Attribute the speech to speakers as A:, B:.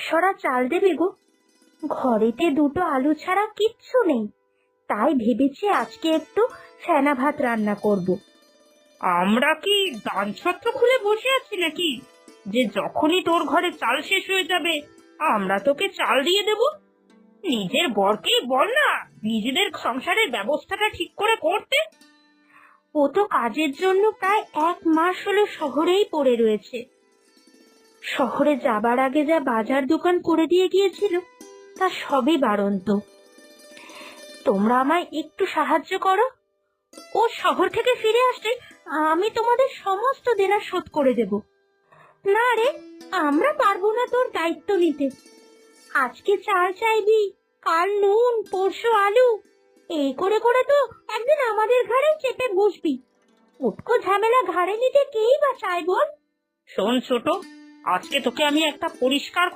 A: একশরা চাল দেবে গো? ঘরেতে দুটো আলু ছাড়া কিচ্ছু নেই, তাই ভেবেছি আজকে একটু ফেনা ভাত রান্না করব।
B: আমরা কি দান ছত্র খুলে বসে আছি নাকি যে যখনই তোর ঘরে চাল শেষ হয়ে যাবে আমরা তোকে চাল দিয়ে দেব? নিজের বরকেই বল না নিজেদের সংসারের ব্যবস্থাটা ঠিক করে করতে।
A: ও তো কাজের জন্য প্রায় 1 মাস হলো শহরেই পড়ে রয়েছে। শহরে যাবার আগে যা বাজার দোকান করে দিয়ে গিয়েছিল তা সবই বাড়ন্ত। তোমরা আমায় একটু সাহায্য করো, ও শহর থেকে ফিরে আসলে আমি তোমাদের সমস্ত দেনা শোধ করে দেব। না রে, আমরা পারবো না তোর দায়িত্ব নিতে। আজকে চাল চাইবি, কাল নুন, পরশু আলু, এই করে করে তো একদিন আমাদের ঘাড়ে চেপে বসবি। উটকো ঝামেলা ঘাড়ে নিতে কেই বা চায় বল?
B: শোন ছোট, আজকে তোকে আমি একটা পরিষ্কার